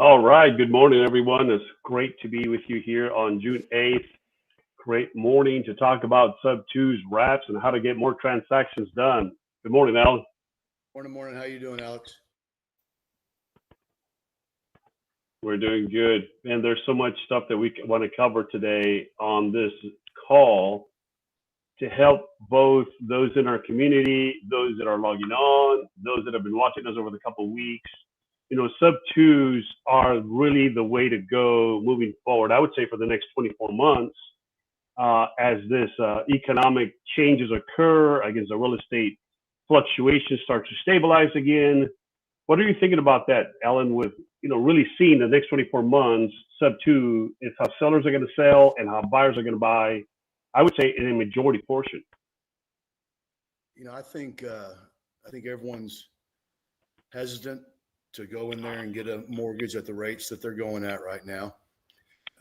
All right. Good morning, everyone. It's great to be with you here on June 8th. Great morning to talk about SubTo's wraps and how to get more transactions done. Good morning, Alan. Morning. How you doing, Alex? We're doing good. And there's so much stuff that we want to cover today on this call to help both those in our community, those that are logging on, those that have been watching us over the couple of weeks. Sub-twos are really the way to go moving forward, I would say, for the next 24 months as this economic changes occur, against the real estate fluctuations start to stabilize again. What are you thinking about that, Ellen, with really seeing the next 24 months, sub-two, is how sellers are going to sell and how buyers are going to buy, I would say, in a majority portion? I think everyone's hesitant to go in there and get a mortgage at the rates that they're going at right now.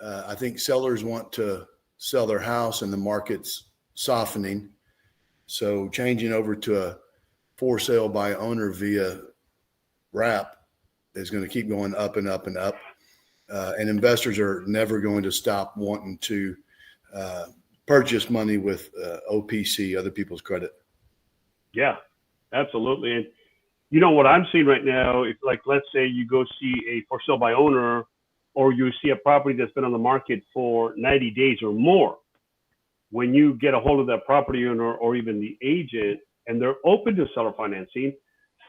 I think sellers want to sell their house and the market's softening. So changing over to a for sale by owner via wrap is going to keep going up and up and up. And investors are never going to stop wanting to purchase money with OPC, other people's credit. Yeah, absolutely. And what I'm seeing right now is, like, let's say you go see a for sale by owner, or you see a property that's been on the market for 90 days or more. When you get a hold of that property owner or even the agent, and they're open to seller financing,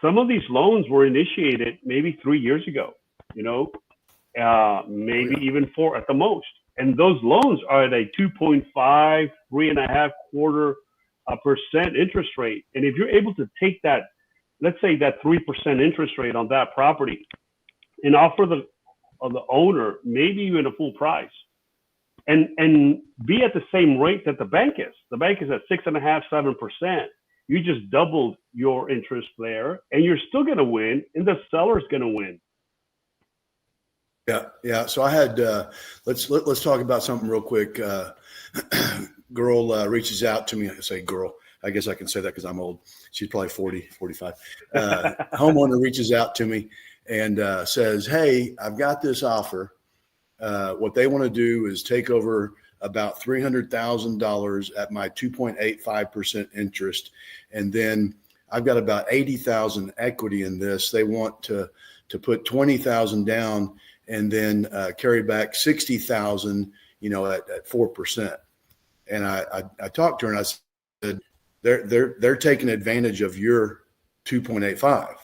some of these loans were initiated maybe 3 years ago, maybe even 4 at the most. And those loans are at a 2.5, 3.25% interest rate. And if you're able to take that, let's say that 3% interest rate on that property, and offer the owner maybe even a full price, and be at the same rate that the bank is. The bank is at 6.5%, 7%. You just doubled your interest there, and you're still going to win, and the seller's going to win. Yeah. So I had let's talk about something real quick. Girl reaches out to me. I say girl. I guess I can say that because I'm old. She's probably 40, 45. Homeowner reaches out to me and says, "Hey, I've got this offer. What they want to do is take over about $300,000 at my 2.85% interest. And then I've got about 80,000 equity in this. They want to put 20,000 down and then carry back 60,000, at 4%. And I talked to her and I said, they're taking advantage of your 2.85.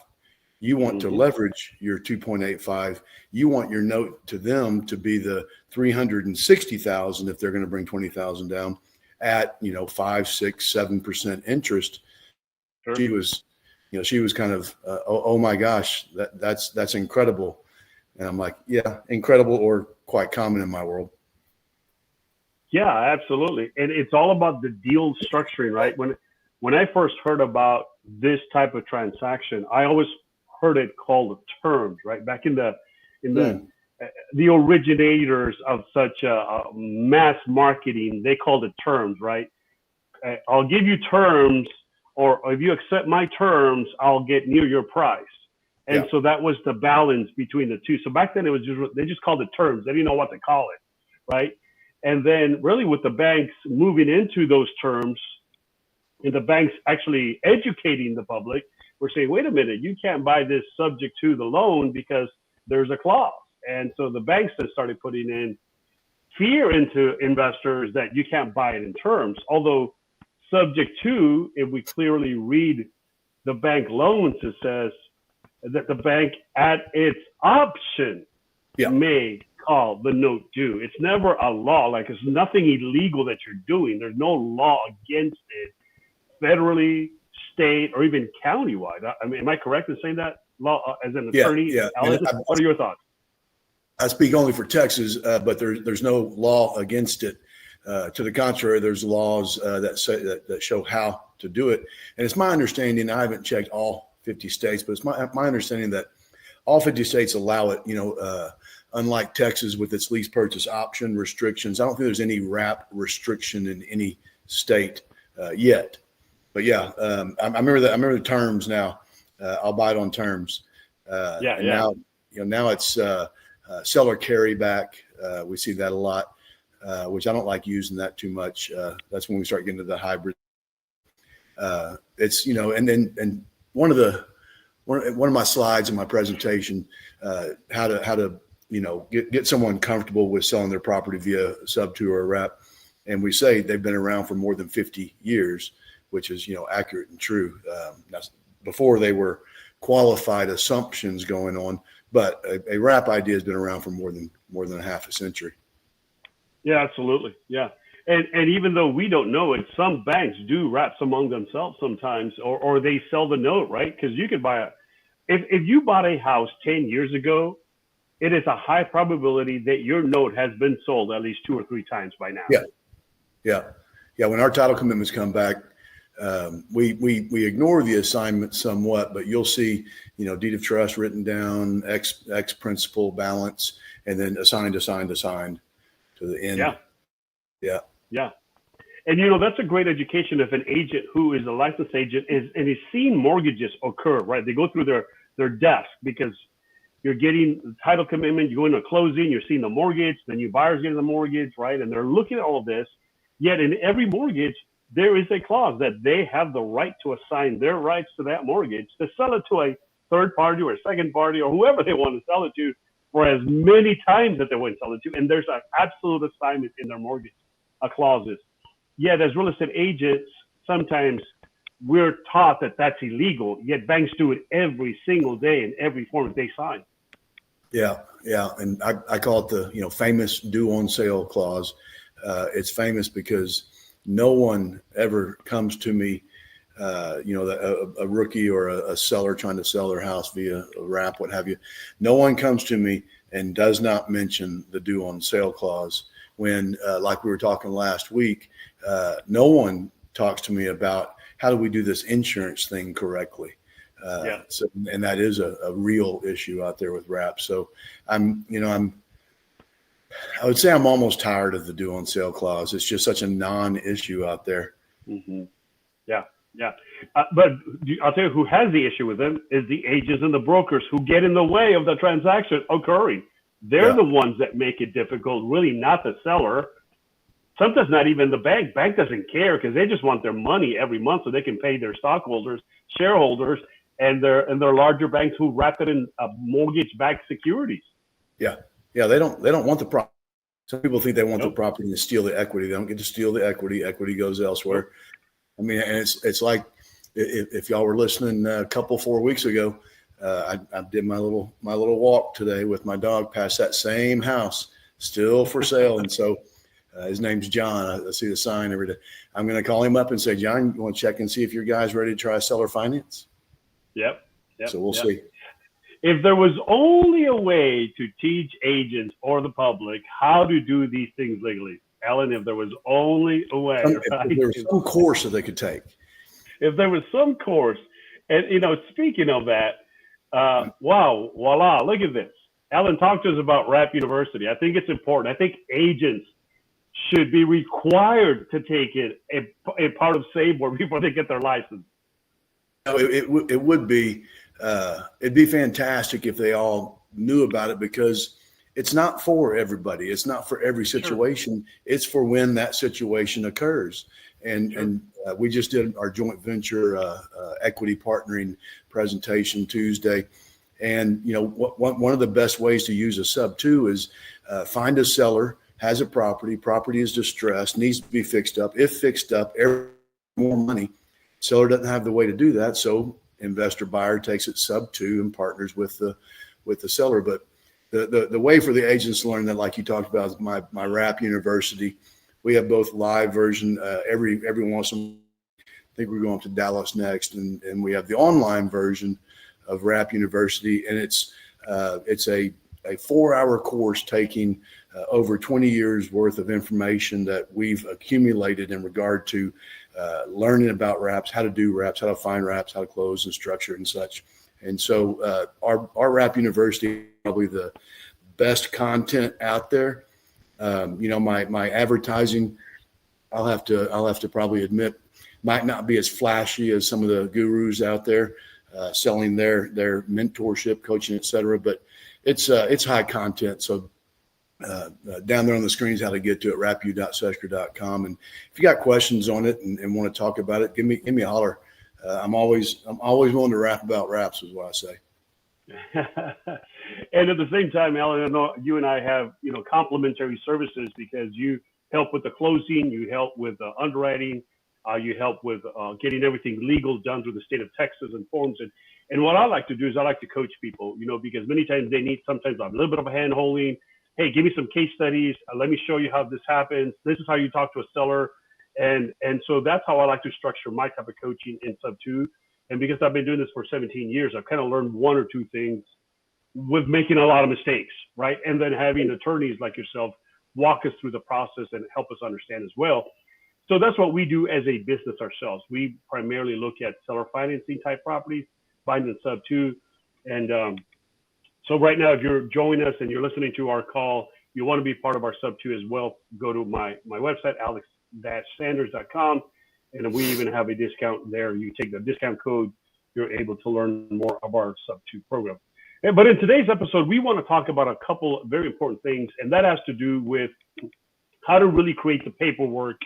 You want to leverage your 2.85. You want your note to them to be the 360,000 if they're going to bring 20,000 down at 5, 6, 7% interest." Sure. She was kind of oh my gosh, that's incredible. And I'm like, yeah, incredible or quite common in my world. Yeah, absolutely. And it's all about the deal structuring, right? When I first heard about this type of transaction, I always heard it called terms, right? Back in the originators of such mass marketing, they called it terms, right? I'll give you terms, or if you accept my terms, I'll get near your price. And so that was the balance between the two. So back then they just called it terms. They didn't know what to call it, right? And then really with the banks moving into those terms, and the banks actually educating the public, we're saying, wait a minute, you can't buy this subject to the loan because there's a clause. And so the banks have started putting in fear into investors that you can't buy it in terms. Although subject to, if we clearly read the bank loans, it says that the bank at its option may call the note due. It's never a law. Like, it's nothing illegal that you're doing. There's no law against it, federally, state, or even countywide. I mean, am I correct in saying that? Law as an attorney? Yeah. Alan, what are your thoughts? I speak only for Texas, but there's no law against it. To the contrary, there's laws that show how to do it. And it's my understanding, I haven't checked all 50 states, but it's my understanding that all 50 states allow it, unlike Texas with its lease purchase option restrictions. I don't think there's any wrap restriction in any state yet. But I remember that. I remember the terms now. I'll buy it on terms. Now it's Seller carryback, we see that a lot, which I don't like using that too much. That's when we start getting to the hybrid. It's, and one of my slides in my presentation, how to get someone comfortable with selling their property via SubTo or a wrap. And we say they've been around for more than 50 years, which is, accurate and true. Before they were qualified assumptions going on, but a wrap idea has been around for more than a half a century. Yeah, absolutely. Yeah. And even though we don't know it, some banks do wraps among themselves sometimes, or they sell the note, right? Because you could buy if you bought a house 10 years ago, it is a high probability that your note has been sold at least 2 or 3 times by now. Yeah. When our title commitments come back, we ignore the assignment somewhat, but you'll see, deed of trust written down, X principal balance, and then assigned to the end. Yeah. And that's a great education if an agent who is a licensed agent is seeing mortgages occur, right? They go through their desk because you're getting the title commitment, you go into a closing, you're seeing the mortgage, the new buyer's getting the mortgage, right? And they're looking at all of this. Yet in every mortgage, there is a clause that they have the right to assign their rights to that mortgage to sell it to a third party or a second party or whoever they want to sell it to for as many times that they want to sell it to. And there's an absolute assignment in their mortgage clauses. Yet as real estate agents, sometimes we're taught that that's illegal, yet banks do it every single day in every form that they sign. Yeah. And I call it the, famous due on sale clause. It's famous because no one ever comes to me, a rookie or a seller trying to sell their house via a wrap, what have you. No one comes to me and does not mention the due on sale clause when, like we were talking last week, no one talks to me about how do we do this insurance thing correctly. So, and that is a real issue out there with wraps. So I would say I'm almost tired of the due on sale clause. It's just such a non-issue out there. Mm-hmm. Yeah. But I'll tell you who has the issue with them is the agents and the brokers who get in the way of the transaction occurring. They're the ones that make it difficult, really not the seller. Sometimes not even the bank. Bank doesn't care because they just want their money every month so they can pay their stockholders, shareholders, and their larger banks who wrap it in mortgage-backed securities. Yeah. They don't want the property. Some people think they want the property to steal the equity. They don't get to steal the equity. Equity goes elsewhere. I mean, and it's like if y'all were listening a couple 4 weeks ago, I did my little walk today with my dog past that same house, still for sale. And so his name's John. I see the sign every day. I'm going to call him up and say, John, you want to check and see if your guy's ready to try seller finance? Yep. So we'll see. If there was only a way to teach agents or the public how to do these things legally, Alan, if there was only a way. If there was some course that they could take. If there was some course. And, speaking of that, voila, look at this. Alan talked to us about Wrap University. I think it's important. I think agents should be required to take it a part of SABOR before they get their license. It would be. It'd be fantastic if they all knew about it because it's not for everybody. It's not for every situation. Sure. It's for when that situation occurs. And we just did our joint venture equity partnering presentation Tuesday. And, one of the best ways to use a SubTo is find a seller, has a property is distressed, needs to be fixed up. If fixed up, more money. Seller doesn't have the way to do that. So investor buyer takes it SubTo and partners with the seller. But the way for the agents to learn that, like you talked about, is my Wrap University. We have both live version every once in a while. I think we're going to Dallas next, and we have the online version of Wrap University, and it's a 4-hour course taking over 20 years worth of information that we've accumulated in regard to learning about wraps, how to do wraps, how to find wraps, how to close and structure and such. And so our Wrap University is probably the best content out there. My advertising, I'll have to probably admit, might not be as flashy as some of the gurus out there selling their mentorship, coaching, et cetera. But it's high content. So down there on the screen is how to get to it, rapu.sesker.com. And if you got questions on it and want to talk about it, give me a holler. I'm always willing to rap about raps, is what I say. And at the same time, Alan, I know you and I have, complementary services because you help with the closing, you help with underwriting, you help with getting everything legal done through the state of Texas and forms. And what I like to do is I like to coach people, because many times they need sometimes a little bit of a hand holding. Hey, give me some case studies. Let me show you how this happens. This is how you talk to a seller. And so that's how I like to structure my type of coaching in SubTo. And because I've been doing this for 17 years, I've kind of learned one or two things with making a lot of mistakes, right? And then having attorneys like yourself walk us through the process and help us understand as well. So that's what we do as a business ourselves. We primarily look at seller financing type properties, buying in SubTo. And so right now, if you're joining us and you're listening to our call, you want to be part of our SubTo as well, go to my website, alex-sanders.com. And we even have a discount there. You take the discount code, you're able to learn more of our SubTo program. But in today's episode, we want to talk about a couple of very important things, and that has to do with how to really create the paperwork,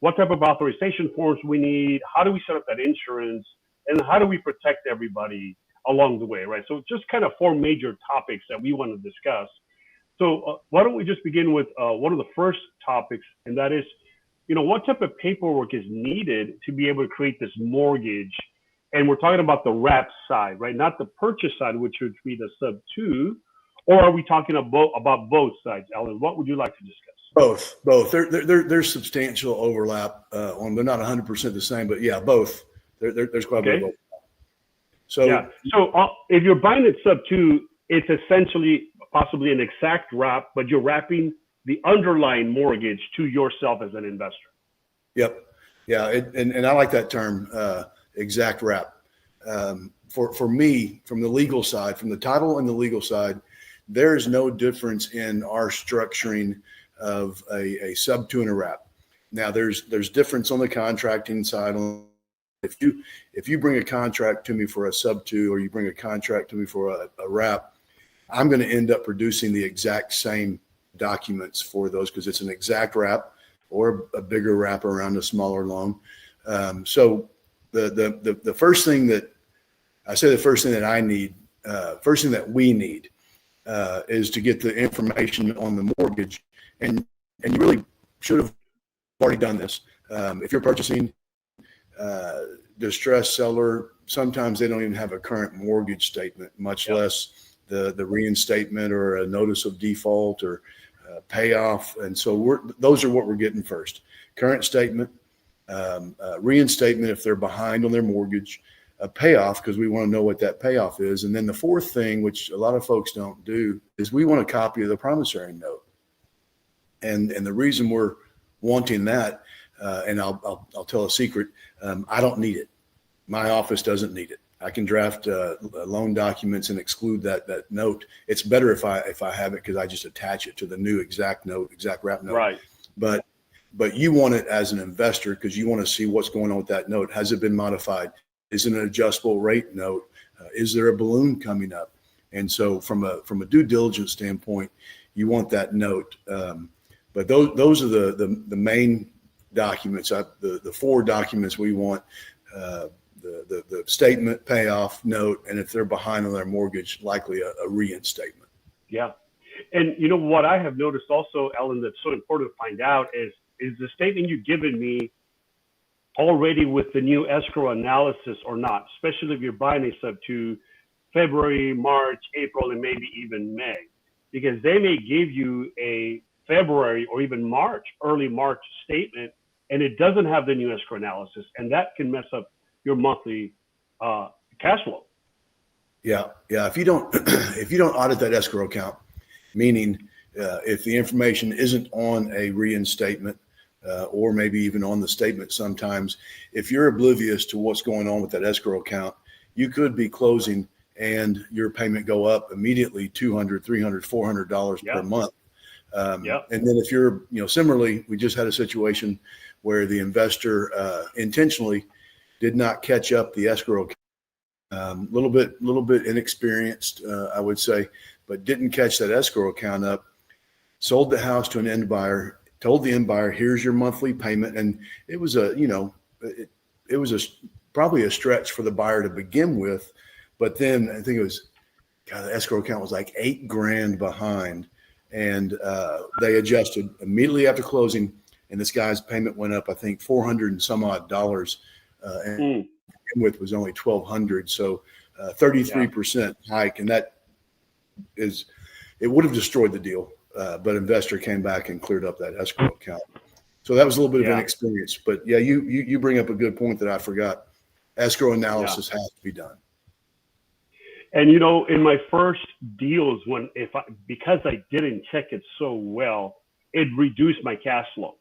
what type of authorization forms we need, how do we set up that insurance, and how do we protect everybody along the way, right? So just kind of four major topics that we want to discuss. So why don't we just begin with one of the first topics, and that is, what type of paperwork is needed to be able to create this mortgage? And we're talking about the wrap side, right? Not the purchase side, which would be the SubTo, or are we talking about both sides, Alan? What would you like to discuss? Both. There's substantial overlap on. They're not 100% the same, but yeah, both. There's quite a bit of overlap. So yeah. So if you're buying it SubTo, it's essentially possibly an exact wrap, but you're wrapping the underlying mortgage to yourself as an investor. Yep. Yeah. And I like that term, exact wrap. For me, from the legal side, from the title and the legal side, there is no difference in our structuring of a SubTo and a wrap. Now there's difference on the contracting side. If you bring a contract to me for a SubTo or you bring a contract to me for a wrap, I'm going to end up producing the exact same documents for those because it's an exact wrap or a bigger wrap around a smaller loan. So the first thing that I say, the first thing that I need, first thing that we need is to get the information on the mortgage, and you really should have already done this. If you're purchasing distressed seller, sometimes they don't even have a current mortgage statement, much less the reinstatement or a notice of default or payoff. And so those are what we're getting first: current statement, reinstatement if they're behind on their mortgage, a payoff because we want to know what that payoff is. And then the fourth thing, which a lot of folks don't do, is we want a copy of the promissory note. And the reason we're wanting that, and I'll tell a secret, I don't need it. My office doesn't need it. I can draft loan documents and exclude that note. It's better if I have it because I just attach it to the new exact wrap note. Right. But you want it as an investor because you want to see what's going on with that note. Has it been modified? Is it an adjustable rate note? Is there a balloon coming up? And so from a due diligence standpoint, you want that note. But those are the main documents. The four documents we want: the statement, payoff, note, and if they're behind on their mortgage, likely a reinstatement. Yeah. And what I have noticed also, Ellen, that's so important to find out is the statement you've given me already with the new escrow analysis or not, especially if you're buying a SubTo February, March, April, and maybe even May, because they may give you a February or even March, early March statement, and it doesn't have the new escrow analysis, and that can mess up your monthly cash flow. Yeah. If you don't audit that escrow account, meaning if the information isn't on a reinstatement or maybe even on the statement, sometimes if you're oblivious to what's going on with that escrow account, you could be closing and your payment go up immediately $200, $300, $400 per month. And then if you're, similarly, we just had a situation where the investor intentionally did not catch up the escrow account. Little bit inexperienced, I would say. but didn't catch that escrow account up, sold the house to an end buyer, told the end buyer, here's your monthly payment. And it was probably a stretch for the buyer to begin with. But then I think the escrow account was like $8,000 behind. And they adjusted immediately after closing. And this guy's payment went up, I think, $400 and some odd dollars. And with was only $1,200. So 33% hike. And it would have destroyed the deal. But investor came back and cleared up that escrow account. So that was a little bit of an experience. But yeah, you bring up a good point that I forgot. Escrow analysis has to be done. And in my first deals, because I didn't check it so well, it reduced my cash flow.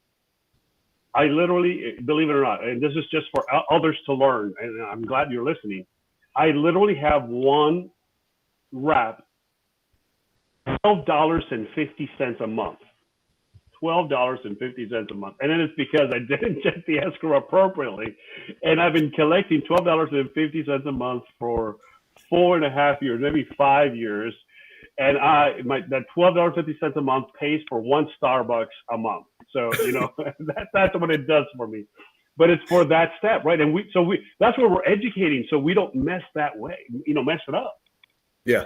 I literally, believe it or not, and this is just for others to learn, and I'm glad you're listening. I literally have one wrap, $12.50 a month. $12.50 a month. And then it's because I didn't check the escrow appropriately. And I've been collecting $12.50 a month for 4.5 years, maybe 5 years. And that $12.50 a month pays for one Starbucks a month. So, that's what it does for me. But it's for that step, right? And that's where we're educating, so we don't mess it up. Yeah.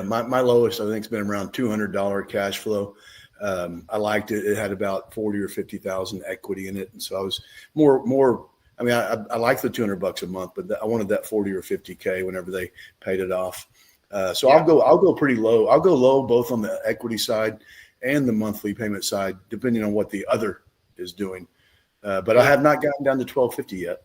My lowest, I think, has been around $200 cash flow. I liked it. It had about 40 or 50,000 equity in it, and so I was more. I mean, I like the $200 a month, but I wanted that 40 or 50K whenever they paid it off. I'll go pretty low. I'll go low both on the equity side and the monthly payment side, depending on what the other is doing. But I have not gotten down to $12.50 yet.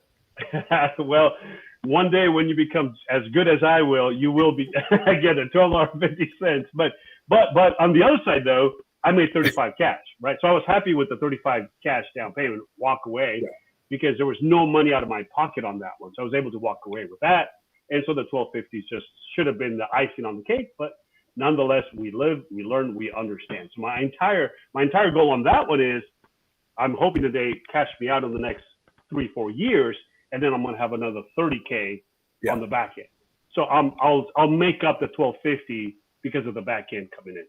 Well, one day when you become as good as I will, you will be again at $12.50. But on the other side though, I made 35 cash, right? So I was happy with the 35 cash down payment, walk away, because there was no money out of my pocket on that one. So I was able to walk away with that. And so the 1250 just should have been the icing on the cake, but nonetheless, we live, we learn, we understand. So my entire goal on that one is I'm hoping that they cash me out in the next 3-4 years, and then I'm going to have another 30K on the back end. So I'll make up the 1250 because of the back end coming in.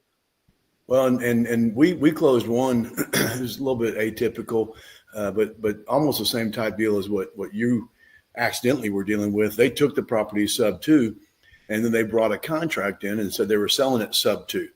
Well, and we closed one. It was a little bit atypical, but almost the same type deal as what you accidentally were dealing with. They took the property SubTo, and then they brought a contract in and said they were selling it SubTo.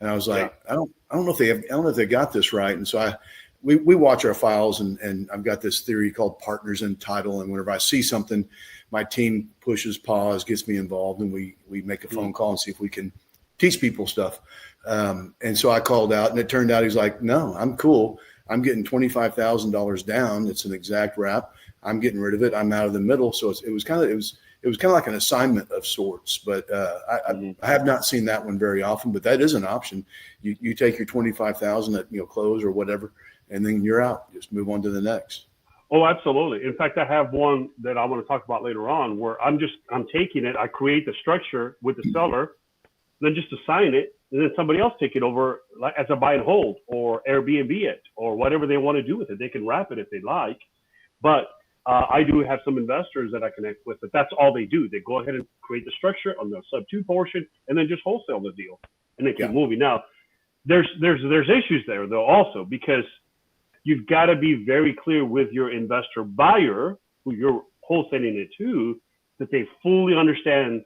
And I was like, I don't know if they got this right. And so we watch our files, and I've got this theory called partners in title. And whenever I see something, my team pushes pause, gets me involved, and we make a phone call and see if we can teach people stuff. And so I called out, and it turned out he's like, no, I'm cool. I'm getting $25,000 down. It's an exact wrap. I'm getting rid of it. I'm out of the middle. So it was kind of like an assignment of sorts, but I have not seen that one very often, but that is an option. You take your 25,000 at close or whatever, and then you're out. Just move on to the next. Oh, absolutely. In fact, I have one that I want to talk about later on where I'm taking it. I create the structure with the seller, then just assign it, and then somebody else take it over as a buy and hold or Airbnb it or whatever they want to do with it. They can wrap it if they like, but I do have some investors that I connect with, but that's all they do. They go ahead and create the structure on the SubTo portion and then just wholesale the deal and they keep moving. Now, there's issues there though also, because you've got to be very clear with your investor buyer who you're wholesaling it to, that they fully understand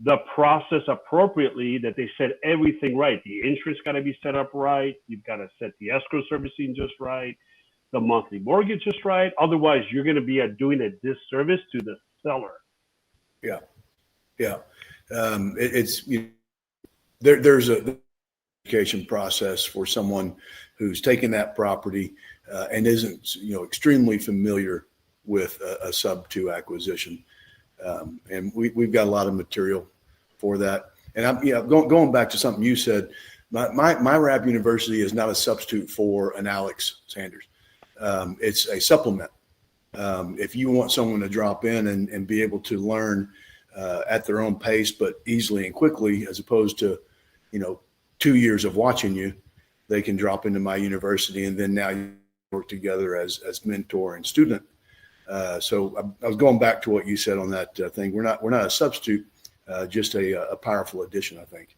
the process appropriately, that they set everything right. The insurance got to be set up right. You've got to set the escrow servicing just right. The monthly mortgage just right. Otherwise, you're going to be doing a disservice to the seller. Yeah. There's a education process for someone who's taken that property and isn't extremely familiar with a SubTo acquisition. And we've got a lot of material for that. And I'm going back to something you said. My RAP University is not a substitute for an Alex Sanders. It's a supplement. If you want someone to drop in and be able to learn at their own pace, but easily and quickly, as opposed to 2 years of watching you, they can drop into my university, and then now you work together as mentor and student. So I was going back to what you said on that thing. We're not a substitute. just a powerful addition, I think.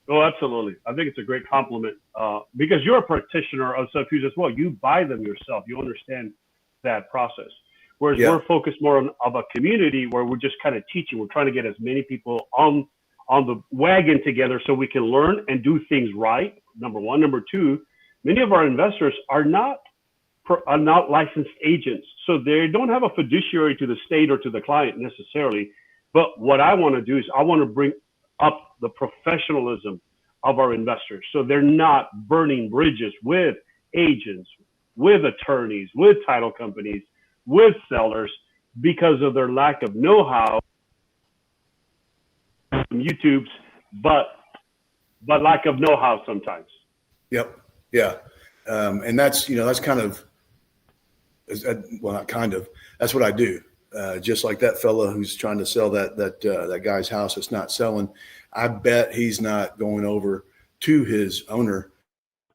Oh, absolutely. I think it's a great compliment because you're a practitioner of SubTo as well. You buy them yourself. You understand that process. Whereas we're focused more on of a community where we're just kind of teaching. We're trying to get as many people on the wagon together so we can learn and do things right. Number one. Number two, many of our investors are not licensed agents, so they don't have a fiduciary to the state or to the client necessarily. But what I want to do is I want to bring up the professionalism of our investors, so they're not burning bridges with agents, with attorneys, with title companies, with sellers because of their lack of know-how. YouTube's, but lack of know-how sometimes. Yep. Yeah. And that's kind of, well, not kind of, that's what I do. Just like that fella who's trying to sell that guy's house that's not selling. I bet he's not going over to his owner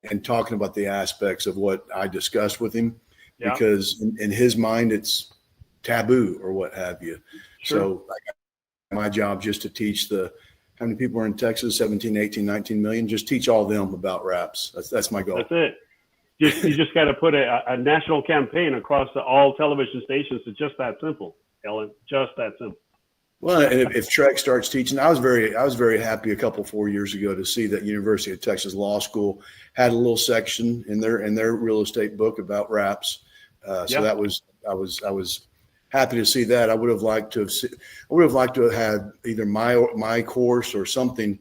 and talking about the aspects of what I discussed with him, because in his mind it's taboo or what have you. Sure. So my job just to teach how many people are in Texas, 17, 18, 19 million, just teach all of them about wraps. That's my goal. That's it. You just got to put a national campaign across all television stations. It's just that simple, Ellen. Just that simple. Well, and if Trek starts teaching, I was very happy 4 years ago to see that University of Texas Law School had a little section in their real estate book about wraps. So that was I was happy to see that. I would have liked to have had either my course or something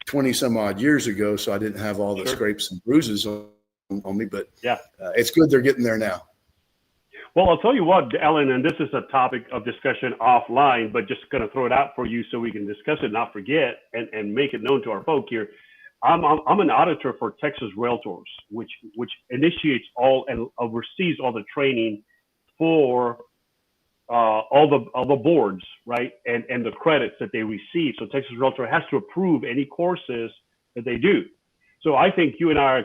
20 some odd years ago, so I didn't have all the scrapes and bruises on me. But it's good they're getting there now. Well, I'll tell you what, Ellen, and this is a topic of discussion offline, but just going to throw it out for you so we can discuss it, not forget, and make it known to our folk here. I'm an auditor for Texas Realtors, which initiates all and oversees all the training for all the boards, right, and the credits that they receive. So Texas Realtor has to approve any courses that they do. So I think you and I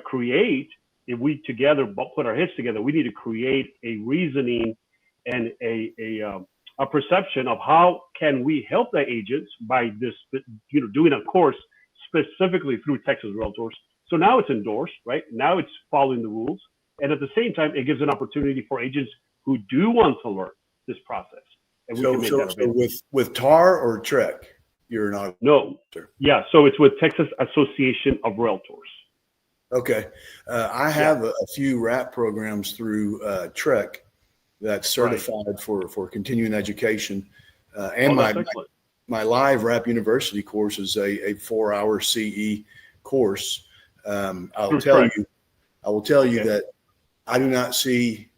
if we together put our heads together, we need to create a reasoning and a perception of how can we help the agents by this, doing a course specifically through Texas Realtors. So now it's endorsed, right? Now it's following the rules. And at the same time, it gives an opportunity for agents who do want to learn this process. And we can make that available. So with TAR or Trek, you're not? No. Yeah. So it's with Texas Association of Realtors. Okay. I have a few wrap programs through Trek that's certified for continuing education. And my live Wrap University course is a 4-hour CE course. I will tell you that I do not see,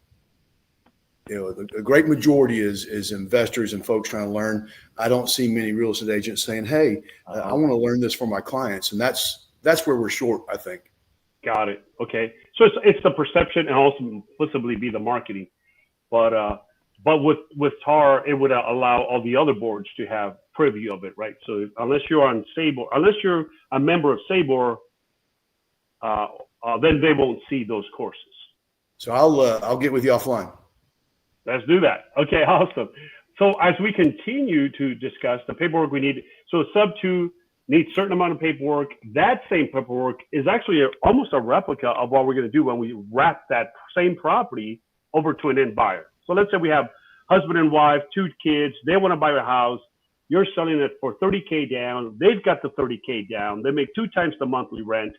a great majority is investors and folks trying to learn. I don't see many real estate agents saying, hey, I want to learn this for my clients. And that's where we're short, I think. Got it. Okay. So it's the perception and also possibly be the marketing, but with TAR, it would allow all the other boards to have preview of it, right? So unless you're on SABOR, unless you're a member of SABOR, then they won't see those courses. So I'll get with you offline. Let's do that. Okay. Awesome. So as we continue to discuss the paperwork we need, so SubTo needs a certain amount of paperwork. That same paperwork is actually almost a replica of what we're going to do when we wrap that same property over to an end buyer. So let's say we have husband and wife, 2 kids. They want to buy a house. You're selling it for $30K down. They've got the $30K down. They make 2 times the monthly rent.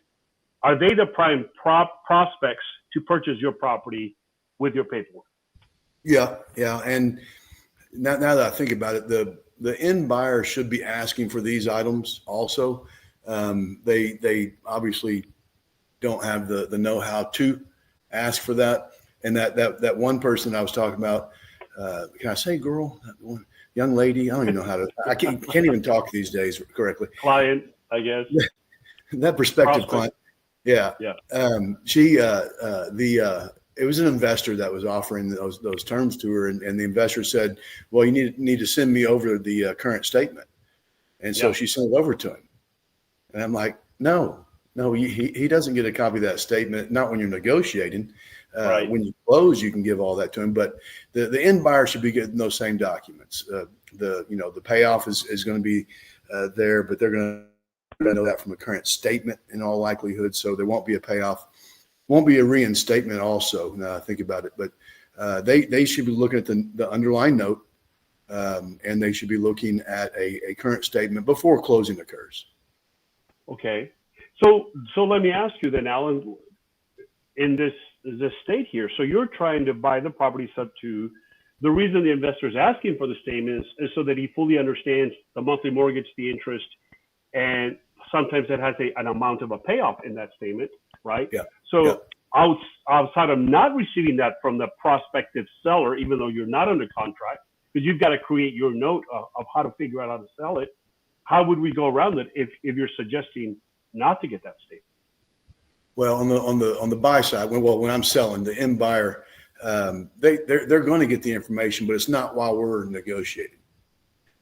Are they the prime prospects to purchase your property with your paperwork? Yeah. And now that I think about it, the end buyer should be asking for these items also. They obviously don't have the know-how to ask for that. And that one person I was talking about, can I say girl? Young lady? I don't even know how to. I can't even talk these days correctly. Client, I guess. That prospective client. Yeah. It was an investor that was offering those terms to her, and the investor said, well, you need to send me over the current statement. And so she sent it over to him. And I'm like, no, he doesn't get a copy of that statement, not when you're negotiating. When you close, you can give all that to him. But the end buyer should be getting those same documents. The payoff is going to be there, but they're going to know that from a current statement in all likelihood. So there won't be a payoff, won't be a reinstatement also. Now I think about it, but they should be looking at the underlying note, and they should be looking at a current statement before closing occurs. Okay. So let me ask you then, Alan, in this state here, so you're trying to buy the property SubTo. The reason the investor is asking for the statement is so that he fully understands the monthly mortgage, the interest, and sometimes it has an amount of a payoff in that statement, right? Yeah. So yeah. outside of not receiving that from the prospective seller, even though you're not under contract, because you've got to create your note of how to figure out how to sell it, how would we go around it if you're suggesting not to get that statement? Well, on the buy side, when I'm selling, the end buyer, they're going to get the information, but it's not while we're negotiating.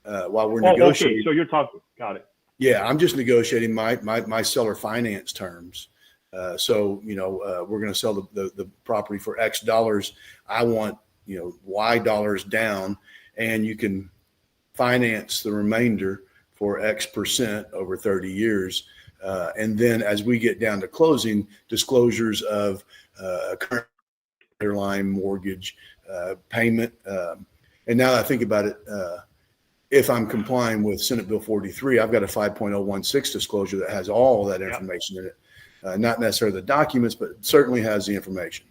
Negotiating. Okay, so you're talking. Got it. Yeah, I'm just negotiating my seller finance terms. So we're going to sell the property for X dollars. I want Y dollars down, and you can finance the remainder for X percent over 30 years. And then as we get down to closing, disclosures of current underlying mortgage payment. And now that I think about it, if I'm complying with Senate Bill 43, I've got a 5.016 disclosure that has all that information in it. Not necessarily the documents, but certainly has the information.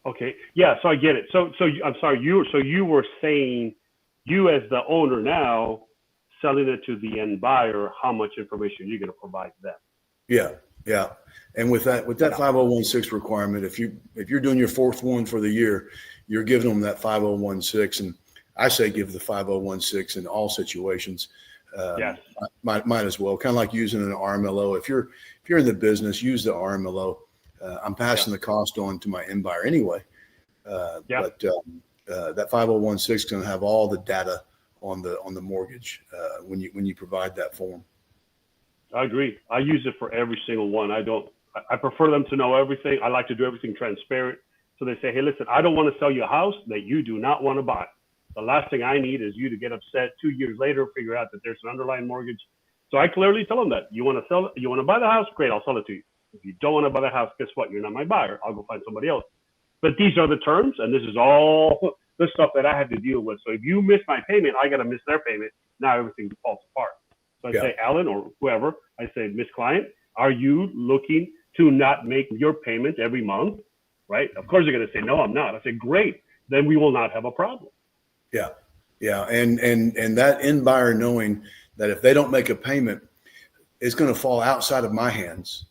Okay. Yeah. So I get it. So I'm sorry. You were saying, you as the owner now selling it to the end buyer, how much information you're going to provide them. Yeah. Yeah. And with that 5016 requirement, if you're doing your fourth one for the year, you're giving them that 5016, and I say give the 5016 in all situations. Yes. Might as well, kind of like using an RMLO. If you're in the business, use the RMLO. I'm passing the cost on to my end buyer anyway. But that 5016 is going to have all the data on the mortgage when you provide that form. I agree. I use it for every single one. I prefer them to know everything. I like to do everything transparent. So they say, hey, listen, I don't want to sell you a house that you do not want to buy. The last thing I need is you to get upset 2 years later, figure out that there's an underlying mortgage. So I clearly tell them that you want to sell it, you want to buy the house, great, I'll sell it to you. If you don't want to buy the house, guess what? You're not my buyer. I'll go find somebody else. But these are the terms, and this is all the stuff that I have to deal with. So if you miss my payment, I got to miss their payment. Now everything falls apart. So I say, Alan or whoever, I say, Miss Client, are you looking to not make your payment every month? Right? Of course, they're going to say, no, I'm not. I say, great. Then we will not have a problem. Yeah. Yeah. And that end buyer knowing that if they don't make a payment, it's going to fall outside of my hands.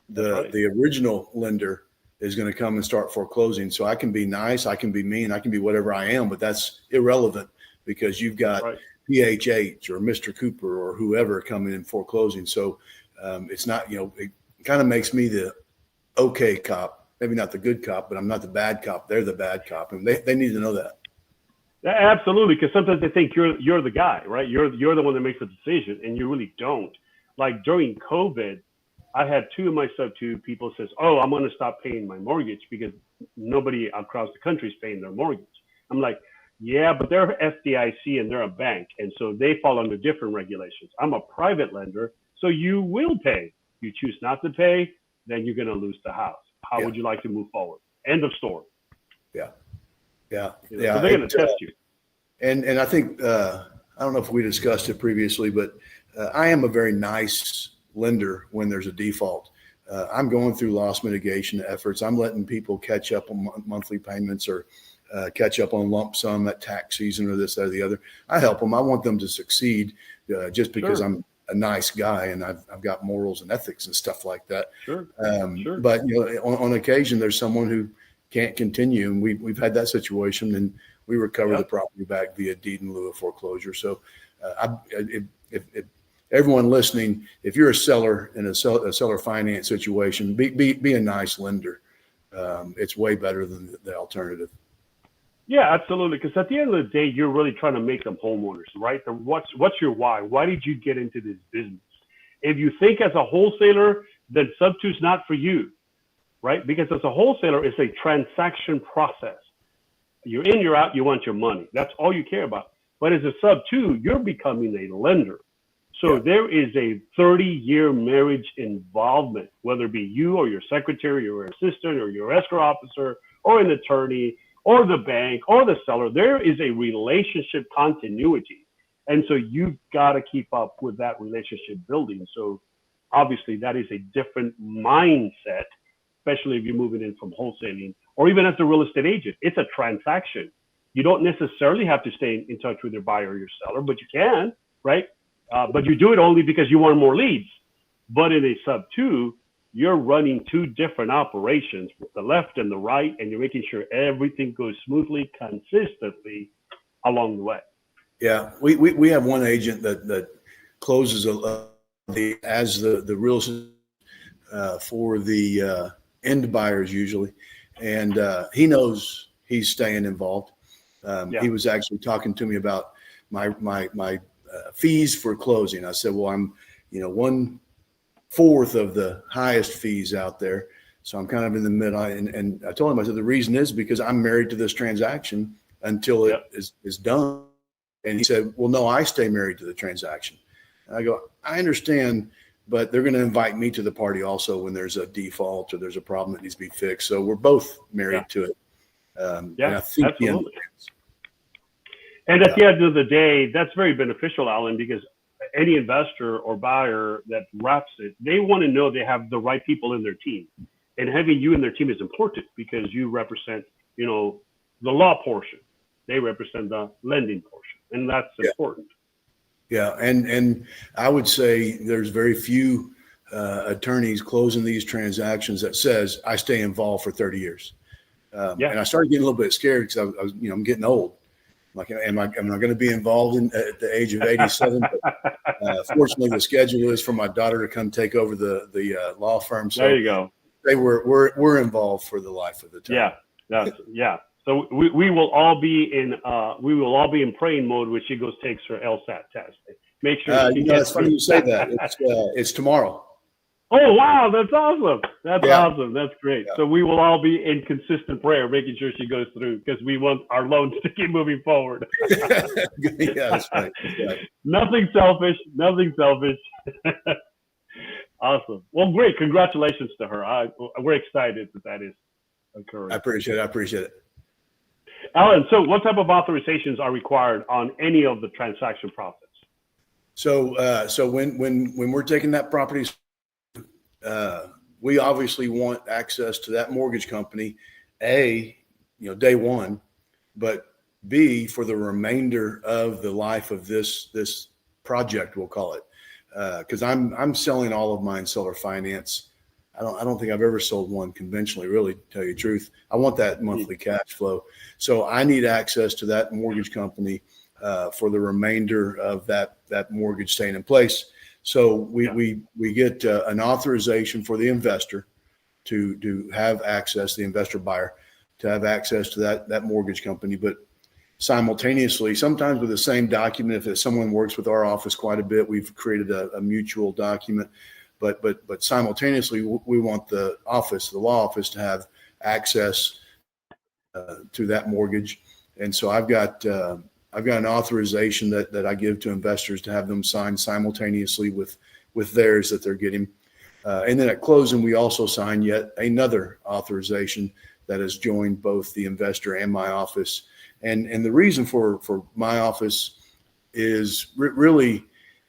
The original lender is going to come and start foreclosing. So I can be nice, I can be mean, I can be whatever I am, but that's irrelevant because you've got PHH or Mr. Cooper or whoever coming in foreclosing. So it's not, it kind of makes me the okay cop, maybe not the good cop, but I'm not the bad cop. They're the bad cop, and they need to know that. Yeah, absolutely, because sometimes they think you're the guy, right? You're the one that makes the decision, and you really don't. Like during COVID, I had two of my SubTo people says, oh, I'm going to stop paying my mortgage because nobody across the country is paying their mortgage. I'm like, yeah, but they're FDIC and they're a bank. And so they fall under different regulations. I'm a private lender, so you will pay. You choose not to pay, then you're going to lose the house. How would you like to move forward? End of story. Yeah. Yeah. So they're going to test you. And I think, I don't know if we discussed it previously, but I am a very nice lender when there's a default. I'm going through loss mitigation efforts. I'm letting people catch up on monthly payments or catch up on lump sum at tax season or this, that, or the other. I help them. I want them to succeed just because I'm a nice guy and I've got morals and ethics and stuff like that. But on occasion, there's someone who can't continue, and we've had that situation, and we recover the property back via deed in lieu of foreclosure. So if everyone listening, if you're a seller in a seller finance situation, be a nice lender. It's way better than the alternative. Yeah, absolutely. Because at the end of the day, you're really trying to make them homeowners, right? What's your why? Why did you get into this business? If you think as a wholesaler, then SubTo's not for you. right? Because as a wholesaler, it's a transaction process. You're in, you're out, you want your money. That's all you care about. But as a sub-2, you're becoming a lender. So there is a 30-year marriage involvement, whether it be you or your secretary or your assistant or your escrow officer or an attorney or the bank or the seller. There is a relationship continuity. And so you've got to keep up with that relationship building. So obviously that is a different mindset, especially if you're moving in from wholesaling or even as a real estate agent. It's a transaction. You don't necessarily have to stay in touch with your buyer or your seller, but you can, right? But you do it only because you want more leads. But in a sub-2, you're running two different operations with the left and the right, and you're making sure everything goes smoothly, consistently along the way. Yeah, we have one agent that closes as the real estate for the end buyers usually, and he knows he's staying involved. He was actually talking to me about my fees for closing. I said, well, I'm 1/4 of the highest fees out there, so I'm kind of in the middle. And I told him, I said, the reason is because I'm married to this transaction until it is done. And he said, well, no, I stay married to the transaction. And I go, I understand, but they're going to invite me to the party also when there's a default or there's a problem that needs to be fixed. So we're both married to it. And I think absolutely. And at the end of the day, that's very beneficial, Alan, because any investor or buyer that wraps it, they want to know they have the right people in their team. And having you in their team is important because you represent, the law portion. They represent the lending portion. And that's important. Yeah. And I would say there's very few attorneys closing these transactions that says I stay involved for 30 years. And I started getting a little bit scared because I was, I'm getting old. Like, am I going to be involved at the age of 87? But, fortunately, the schedule is for my daughter to come take over the law firm. So there you go. We're involved for the life of the time. Yeah. So we will all be in praying mode when she takes her LSAT test. Make sure. It's funny you say that. It's tomorrow. Oh, wow. That's awesome. That's awesome. That's great. Yeah. So we will all be in consistent prayer, making sure she goes through because we want our loans to keep moving forward. That's right. Nothing selfish. Awesome. Well, great. Congratulations to her. We're excited that is occurring. I appreciate it. Alan, so what type of authorizations are required on any of the transaction process? So when we're taking that property, we obviously want access to that mortgage company, day one, but B, for the remainder of the life of this project, we'll call it, because I'm selling all of mine seller finance. I don't think I've ever sold one conventionally, really, to tell you the truth. I want that monthly cash flow. So I need access to that mortgage company for the remainder of that mortgage staying in place. So we get an authorization for the investor to have access, the investor buyer, to have access to that mortgage company. But simultaneously, sometimes with the same document, if someone works with our office quite a bit, we've created a mutual document. But simultaneously, we want the law office, to have access to that mortgage. And so I've got an authorization that I give to investors to have them sign simultaneously with theirs that they're getting. And then at closing, we also sign yet another authorization that has joined both the investor and my office. And the reason for my office is really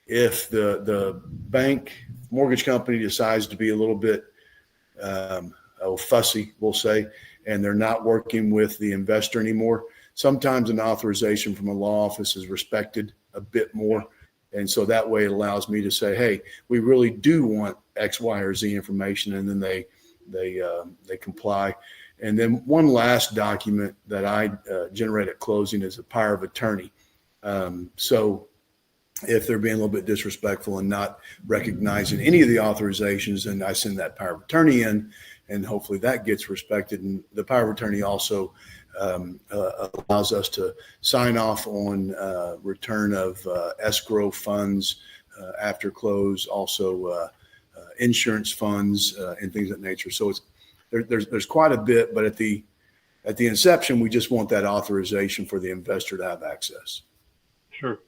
if the bank mortgage company decides to be a little bit fussy, we'll say, and they're not working with the investor anymore, sometimes an authorization from a law office is respected a bit more. And so that way it allows me to say, hey, we really do want X, Y, or Z information. And then they comply. And then one last document that I generate at closing is a power of attorney. So if they're being a little bit disrespectful and not recognizing any of the authorizations, then I send that power of attorney in, and hopefully that gets respected. And the power of attorney also allows us to sign off on return of escrow funds after close, also insurance funds and things of that nature. So there's quite a bit, but at the inception, we just want that authorization for the investor to have access. Sure.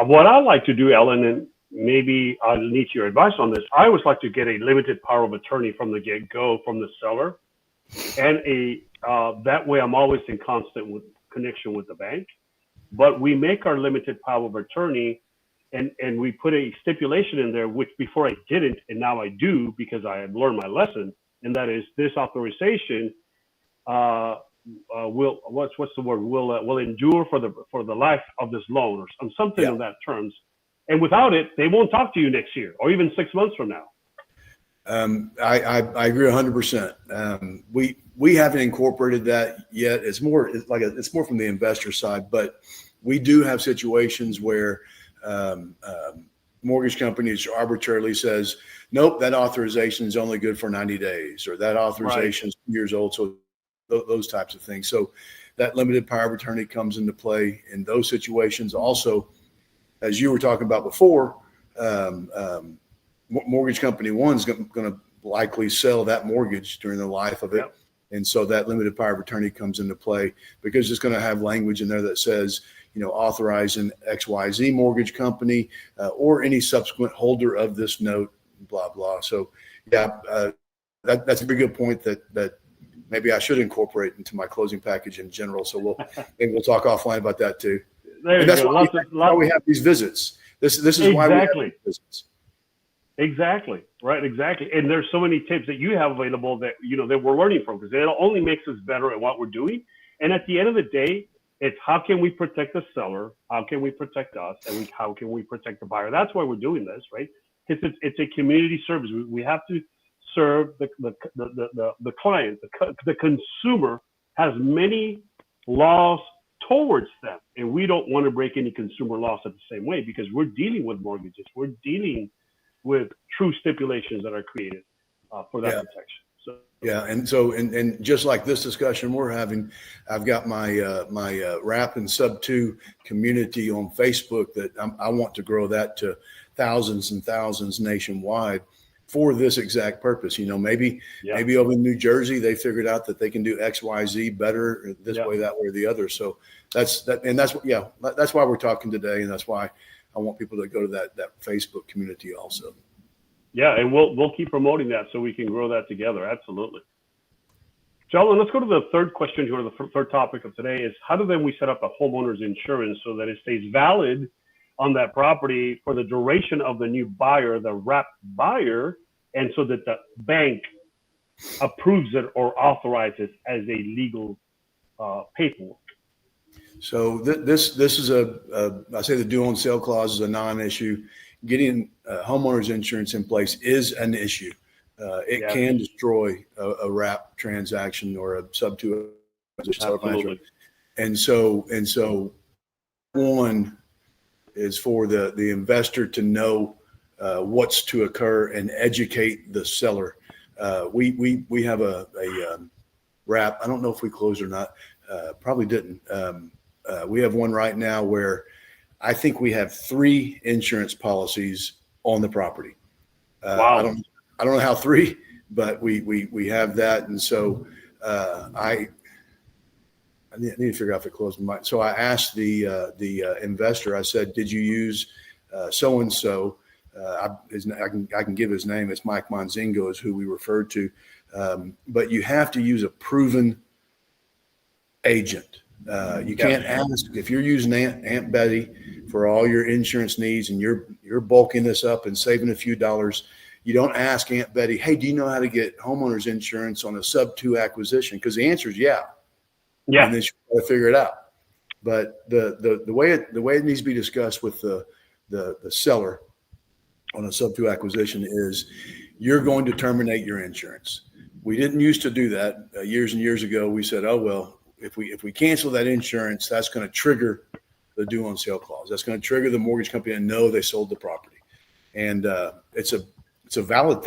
What I like to do, Ellen, and maybe I'll need your advice on this. I always like to get a limited power of attorney from the get-go from the seller, and that way I'm always in constant connection with the bank. But we make our limited power of attorney, and we put a stipulation in there, which before I didn't, and now I do because I have learned my lesson, and that is this authorization will endure for the life of this loan, or something of that terms. And without it, they won't talk to you next year or even 6 months from now. I agree 100%. We haven't incorporated that yet. It's more from the investor side, but we do have situations where mortgage companies arbitrarily says, nope, that authorization is only good for 90 days, or that authorization is 2 years old. So those types of things. So that limited power of attorney comes into play in those situations. Also, as you were talking about before, mortgage company one's going to likely sell that mortgage during the life of it. Yep. And so that limited power of attorney comes into play because it's going to have language in there that says, authorizing XYZ mortgage company or any subsequent holder of this note, blah, blah. So, that's a very good point that maybe I should incorporate into my closing package in general. So maybe we'll talk offline about that too. And that's why we have these visits. This is why we have these visits. Exactly. Right. Exactly. And there's so many tips that you have available that, that we're learning from, because it only makes us better at what we're doing. And at the end of the day, it's how can we protect the seller? How can we protect us? And how can we protect the buyer? That's why we're doing this, right? Because it's a community service. We have to serve the client. The consumer has many laws towards them, and we don't want to break any consumer laws at the same way, because we're dealing with mortgages. We're dealing with true stipulations that are created for that protection. So and just like this discussion we're having, I've got my my RAP and SubTo community on Facebook that I want to grow that to thousands and thousands nationwide for this exact purpose. Maybe over in New Jersey they figured out that they can do XYZ better this way, that way, or the other. So that's why we're talking today, and that's why I want people to go to that Facebook community also. Yeah, and we'll keep promoting that so we can grow that together. Absolutely. Sheldon, let's go to the third question here. The third topic of today is how do then we set up a homeowner's insurance so that it stays valid on that property for the duration of the new buyer, the wrap buyer, and so that the bank approves it or authorizes as a legal paperwork. So this is I say the due on sale clause is a non-issue. Getting homeowners insurance in place is an issue. It can destroy a wrap transaction or a SubTo. Absolutely. And so one is for the investor to know what's to occur and educate the seller. We have a wrap. I don't know if we closed or not. Probably didn't. We have one right now where I think we have 3 insurance policies on the property. Wow. I don't know how 3, but we have that. And so I need to figure out if it closed. So I asked the investor, I said, did you use so-and-so? I can give his name. It's Mike Monzingo is who we referred to. But you have to use a proven agent. You can't ask if you're using Aunt Betty for all your insurance needs and you're bulking this up and saving a few dollars. You don't ask Aunt Betty, hey, do you know how to get homeowners insurance on a SubTo acquisition? Because the answer is yeah. And then you got to figure it out. But the way it needs to be discussed with the seller on a SubTo acquisition is you're going to terminate your insurance. We didn't used to do that years and years ago. We said, oh well, if we cancel that insurance, that's going to trigger the due on sale clause. That's going to trigger the mortgage company to know they sold the property. And it's a valid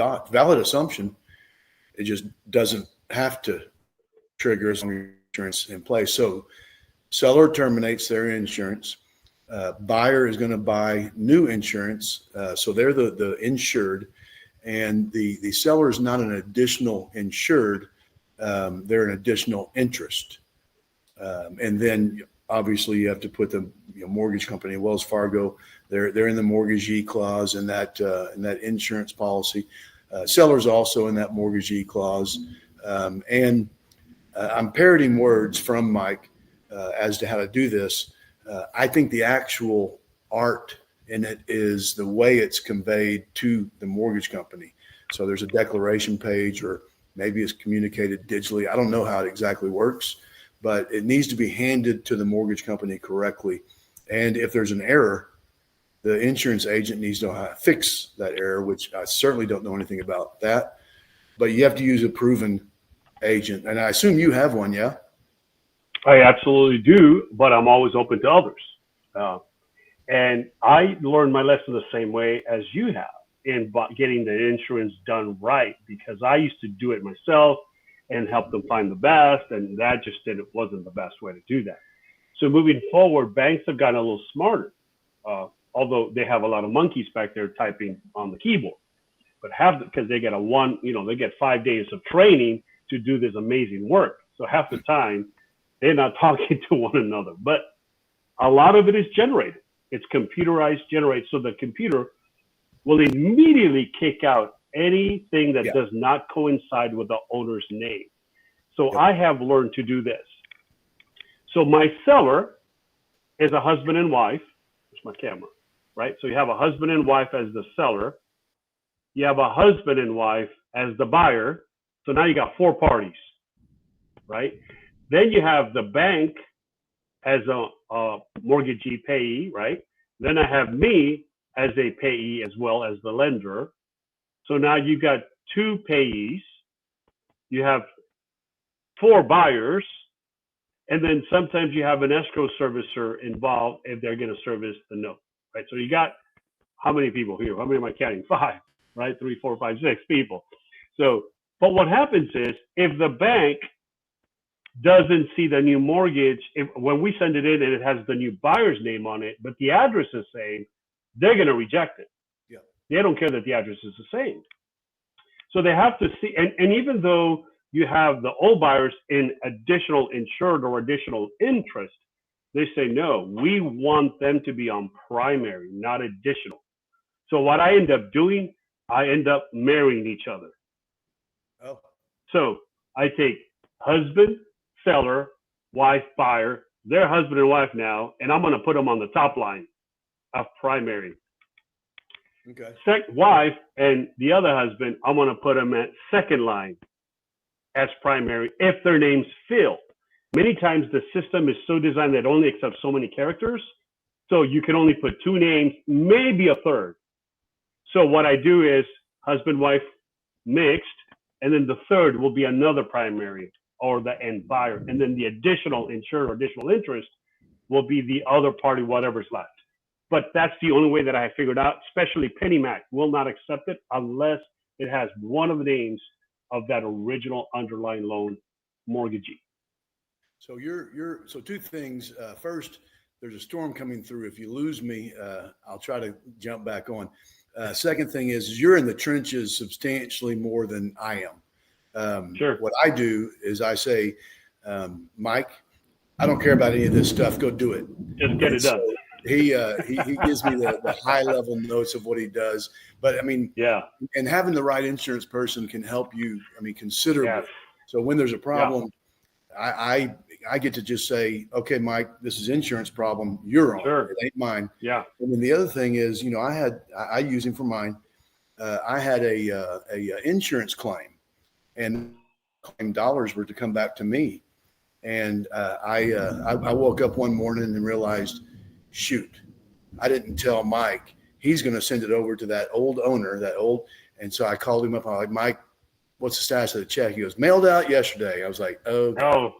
assumption. It just doesn't have to trigger insurance in place. So seller terminates their insurance. Buyer is going to buy new insurance. So they're the insured. and the seller is not an additional insured. They're an additional interest. And then obviously you have to put the mortgage company, Wells Fargo, they're in the mortgagee clause in that insurance policy. Seller's also in that mortgagee clause. And I'm parroting words from Mike as to how to do this. I think the actual art in it is the way it's conveyed to the mortgage company. So there's a declaration page, or maybe it's communicated digitally. I don't know how it exactly works, but it needs to be handed to the mortgage company correctly. And if there's an error, the insurance agent needs to know how to fix that error, which I certainly don't know anything about that. But you have to use a proven agent. And I assume you have one, yeah? I absolutely do, but I'm always open to others. And I learned my lesson the same way as you have in getting the insurance done right, because I used to do it myself and help them find the best, and that just wasn't the best way to do that. So moving forward, banks have gotten a little smarter, although they have a lot of monkeys back there typing on the keyboard, but because they get they get 5 days of training to do this amazing work. So half the time they're not talking to one another, but a lot of it is generated. It's computerized, generated. So the computer will immediately kick out anything that does not coincide with the owner's name. So I have learned to do this. So my seller is a husband and wife. There's my camera, right? So you have a husband and wife as the seller. You have a husband and wife as the buyer. So now you got 4 parties, right? Then you have the bank as a mortgagee payee, right? Then I have me as a payee as well as the lender. So now you've got 2 payees. You have 4 buyers. And then sometimes you have an escrow servicer involved if they're going to service the note, right? So you got how many people here? How many am I counting? 5, right? 3, 4, 5, 6 people. So, but what happens is if the bank doesn't see the new mortgage, when we send it in and it has the new buyer's name on it, but the address is same, they're going to reject it. Yeah. They don't care that the address is the same. So they have to see, and even though you have the old buyers in additional insured or additional interest, they say, no, we want them to be on primary, not additional. So what I end up doing, I end up marrying each other. Oh. So I take husband, seller, wife, buyer, they're husband and wife now, and I'm going to put them on the top line of primary. Okay. Wife and the other husband, I'm going to put them at second line as primary if their names fill. Many times the system is so designed that it only accepts so many characters, so you can only put 2 names, maybe a third. So what I do is husband, wife mixed, and then the third will be another primary or the end buyer, and then the additional insured or additional interest will be the other party, whatever's left. But that's the only way that I have figured out, especially PennyMac will not accept it unless it has one of the names of that original underlying loan mortgagee. So so 2 things. First, there's a storm coming through. If you lose me, I'll try to jump back on. Second thing is you're in the trenches substantially more than I am. Sure. What I do is I say, Mike, I don't care about any of this stuff. Go do it. Just get it done. So he gives me the high level notes of what he does. But I mean, and having the right insurance person can help you, considerably. Yes. So when there's a problem, I get to just say, okay, Mike, this is insurance problem. You're on. Sure. It ain't mine. Yeah. And then the other thing is, I use him for mine. I had a insurance claim, and claim dollars were to come back to me. And I woke up one morning and realized, shoot, I didn't tell Mike. He's going to send it over to that old owner, and so I called him up. I'm like, Mike, what's the status of the check? He goes, mailed out yesterday. I was like, oh,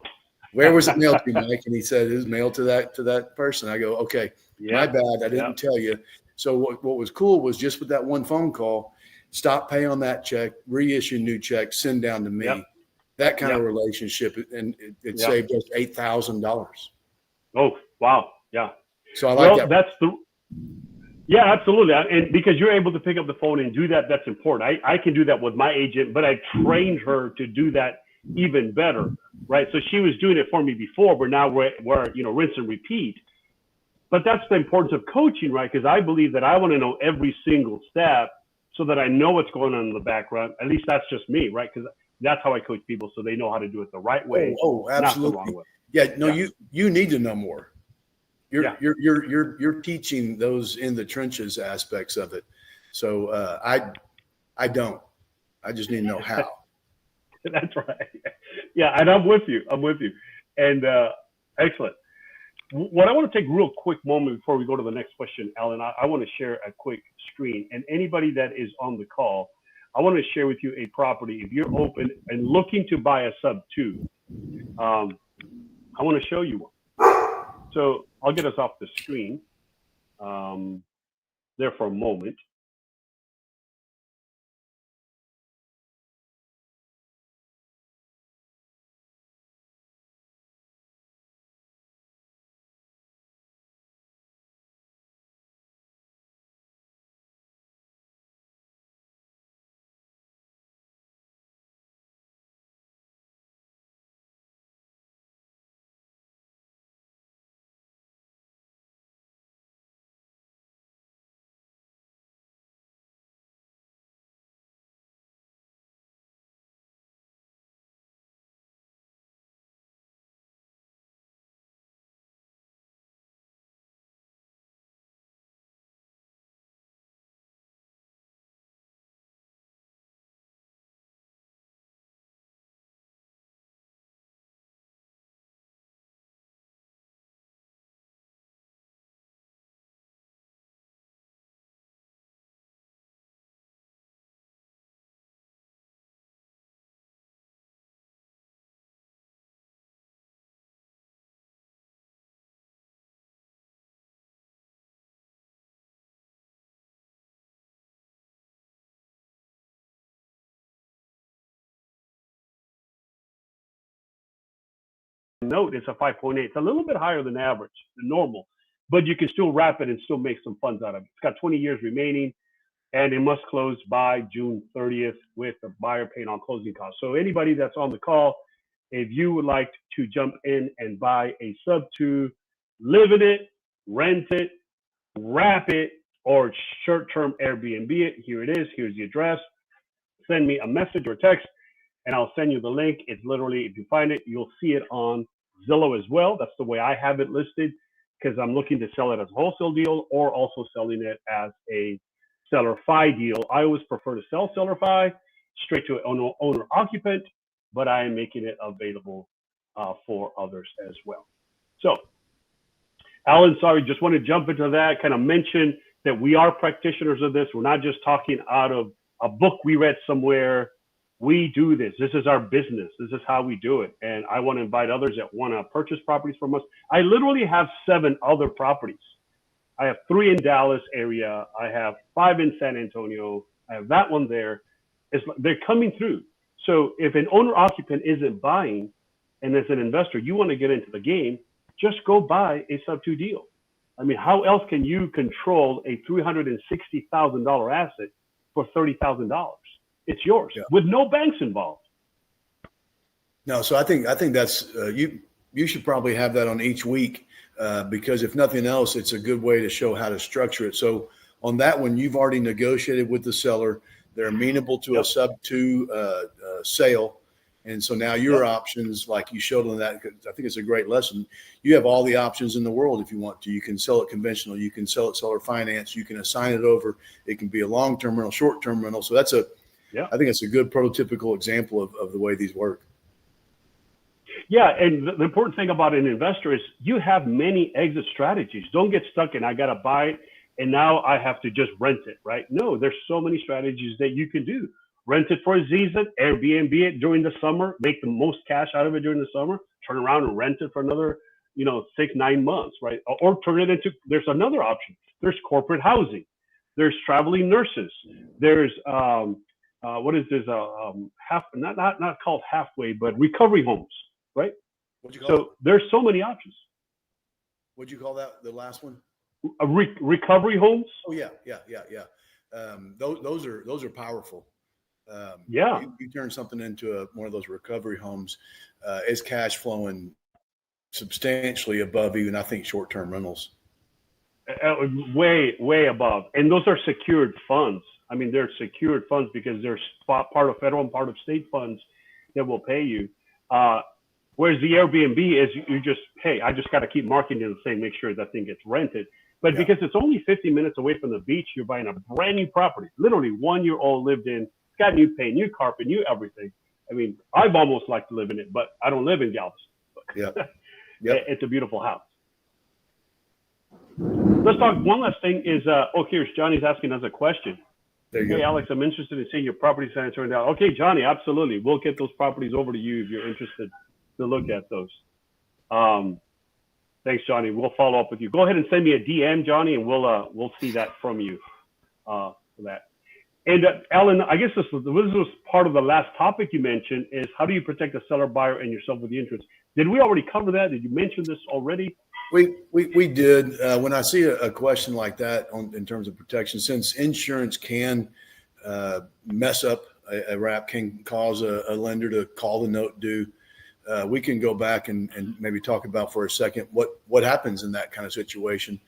where was it mailed to, Mike? And he said, it was mailed to that person. I go, okay, my bad. I didn't tell you. So what was cool was just with that one phone call, stop pay on that check, reissue new check, send down to me. That kind of relationship, and it saved us $8,000. Oh, wow. Yeah. So I like that. Yeah, absolutely. And because you're able to pick up the phone and do that, that's important. I can do that with my agent, but I trained her to do that even better, right? So she was doing it for me before, but now we're rinse and repeat. But that's the importance of coaching, right? Because I believe that I want to know every single step so that I know what's going on in the background. At least that's just me, right? Because that's how I coach people, so they know how to do it the right way, not the wrong Absolutely. way. Yeah, no, Yeah. you need to know more. Yeah. You're teaching those in the trenches aspects of it. So I don't. I just need to know how. That's right. Yeah, and I'm with you. And excellent. What I want to take a real quick moment before we go to the next question, Alan, I want to share a quick screen. And anybody that is on the call, I want to share with you a property. If you're open and looking to buy a SubTo, I want to show you one. So I'll get us off the screen there for a moment. Note it's a 5.8. It's a little bit higher than average, than normal, but you can still wrap it and still make some funds out of it. It's got 20 years remaining, and it must close by June 30th with the buyer paying on closing costs. So anybody that's on the call, if you would like to jump in and buy a SubTo, live in it, rent it, wrap it, or short-term Airbnb it, here it is. Here's the address. Send me a message or text, and I'll send you the link. It's literally, if you find it, you'll see it on Zillow as well. That's the way I have it listed, because I'm looking to sell it as a wholesale deal or also selling it as a seller fi deal. I always prefer to sell seller fi straight to an owner occupant, but I am making it available for others as well. So, Alan, sorry, just want to jump into that, kind of mention that we are practitioners of this. We're not just talking out of a book we read somewhere. We do this. This is our business. This is how we do it. And I want to invite others that want to purchase properties from us. I literally have 7 other properties. I have 3 in Dallas area. I have 5 in San Antonio. I have that one there. They're coming through. So if an owner occupant isn't buying, and as an investor, you want to get into the game, just go buy a SubTo deal. I mean, how else can you control a $360,000 asset for $30,000? It's yours with no banks involved. No, so I think that's you should probably have that on each week because if nothing else, it's a good way to show how to structure it. So on that one, you've already negotiated with the seller; they're amenable to a SubTo sale, and so now your options, like you showed on that, I think it's a great lesson. You have all the options in the world if you want to. You can sell it conventional, you can sell it seller finance, you can assign it over. It can be a long-term rental, short-term rental. So that's I think it's a good prototypical example of the way these work. Yeah, and the important thing about an investor is you have many exit strategies. Don't get stuck in, I got to buy it, and now I have to just rent it, right? No, there's so many strategies that you can do. Rent it for a season, Airbnb it during the summer, make the most cash out of it during the summer, turn around and rent it for another, 6-9 months, right? Or turn it into, there's another option. There's corporate housing. There's traveling nurses. There's, what is this? Not called halfway, but recovery homes, right? What'd you call So there's so many options. What'd you call that? The last one? recovery homes. Oh yeah. Those are powerful. Yeah. You turn something into one of those recovery homes, it's cash flowing substantially above even, I think, short-term rentals. Way above. And those are secured funds. I mean, they're secured funds because they're part of federal and part of state funds that will pay you. Whereas the Airbnb is you just, hey, I just got to keep marketing the same, make sure that thing gets rented. But because it's only 50 minutes away from the beach, you're buying a brand new property, literally 1 year old lived in, it's got new paint, new carpet, new everything. I mean, I've almost liked to live in it, but I don't live in Galveston. It's a beautiful house. Let's talk. One last thing is, here's Johnny's asking us a question. There you go. Alex, I'm interested in seeing your property signs turned out. Okay, Johnny, absolutely. We'll get those properties over to you if you're interested to look at those. Thanks, Johnny. We'll follow up with you. Go ahead and send me a DM, Johnny, and we'll see that from you for that. And Alan, I guess this was part of the last topic you mentioned is how do you protect the seller, buyer, and yourself with the interest? Did we already cover that? Did you mention this already? We did. When I see a question like that in terms of protection, since insurance can mess up a wrap, can cause a lender to call the note due, we can go back and maybe talk about for a second what happens in that kind of situation.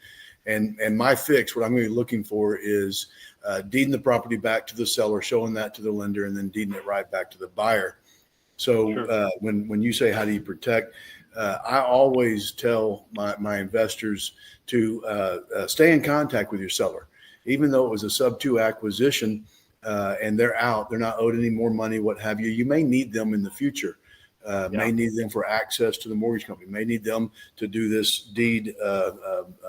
And my fix, what I'm going to be looking for is deeding the property back to the seller, showing that to the lender, and then deeding it right back to the buyer. So sure. When you say how do you protect, I always tell my investors to stay in contact with your seller, even though it was a SubTo acquisition and they're out, they're not owed any more money, what have you. You may need them in the future. May need them for access to the mortgage company, may need them to do this deed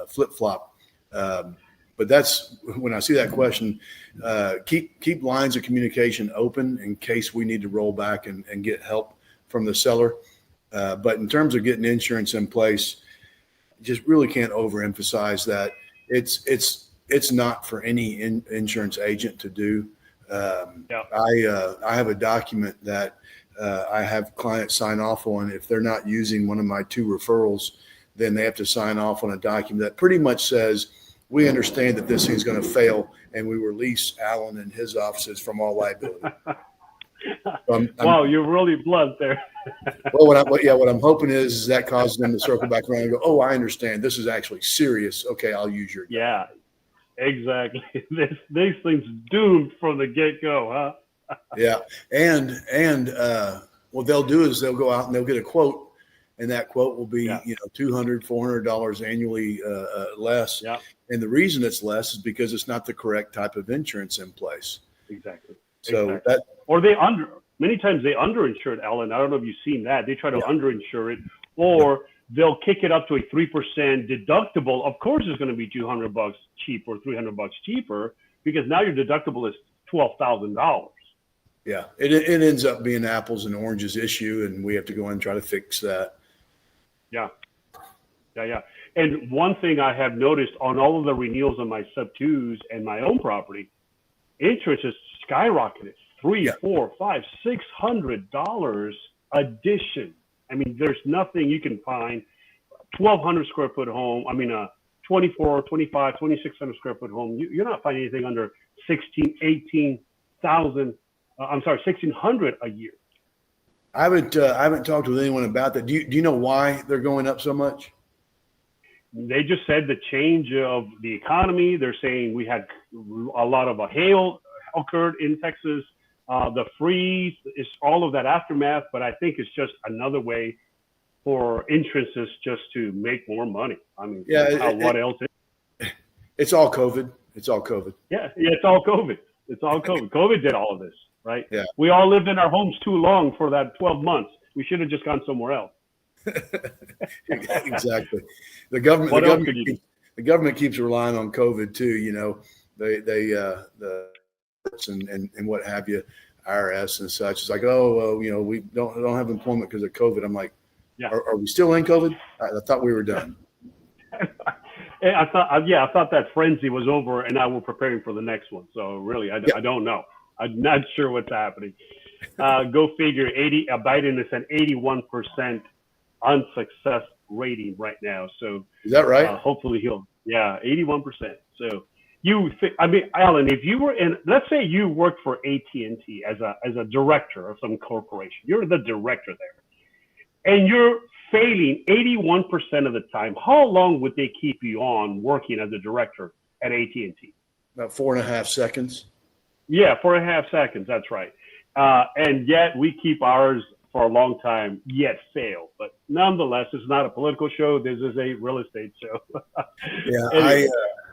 flip-flop. But that's when I see that question, keep lines of communication open in case we need to roll back and get help from the seller. But in terms of getting insurance in place, just really can't overemphasize that it's not for any insurance agent to do. I have a document that I have clients sign off on. If they're not using one of my 2 referrals, then they have to sign off on a document that pretty much says, we understand that this thing's going to fail and we release Alan and his offices from all liability. Wow, you're really blunt there. Well, what I'm hoping is that causes them to circle back around and go, oh, I understand. This is actually serious. Okay, I'll use your. Yeah, exactly. These things doomed from the get-go, huh? Yeah, and what they'll do is they'll go out and they'll get a quote, and that quote will be $200, $400 annually less. Yeah. And the reason it's less is because it's not the correct type of insurance in place. Exactly. So or many times they underinsure it, Alan. I don't know if you've seen that. They try to underinsure it, or they'll kick it up to a 3% deductible. Of course, it's going to be $200 cheaper, $300 cheaper, because now your deductible is $12,000. Yeah, it ends up being apples and oranges issue, and we have to go in and try to fix that. Yeah. And one thing I have noticed on all of the renewals on my sub-2s and my own property, interest is skyrocketed. $300, $400, $500, $600 addition. I mean, there's nothing you can find. 1,200 square foot home. I mean, 24, 25, 2,600 square foot home. You're not finding anything under 18,000. I'm sorry, 1,600 a year. I haven't talked with anyone about that. Do you know why they're going up so much? They just said the change of the economy. They're saying we had a lot of hail occurred in Texas. The freeze is all of that aftermath, but I think it's just another way for insurances just to make more money. I mean, what else? It's all COVID. It's all COVID. Yeah, it's all COVID. It's all COVID. COVID did all of this, right? Yeah. We all lived in our homes too long for that 12 months. We should have just gone somewhere else. Exactly. The government keeps relying on COVID too. You know, and what have you, IRS and such. It's like, we don't have employment because of COVID. I'm like, are we still in COVID? I thought we were done. I thought that frenzy was over, and now we're preparing for the next one. So really, I don't know. I'm not sure what's happening. Go figure. Biden is at 81% unsuccess rating right now. So is that right? Hopefully Yeah, 81%. So Alan, if you were let's say you worked for AT&T as a director of some corporation, you're the director there, and you're failing 81% of the time. How long would they keep you on working as a director at AT&T? About 4.5 seconds. Yeah, 4.5 seconds. That's right. And yet we keep ours for a long time, yet fail. But nonetheless, it's not a political show. This is a real estate show. Yeah, Anyway.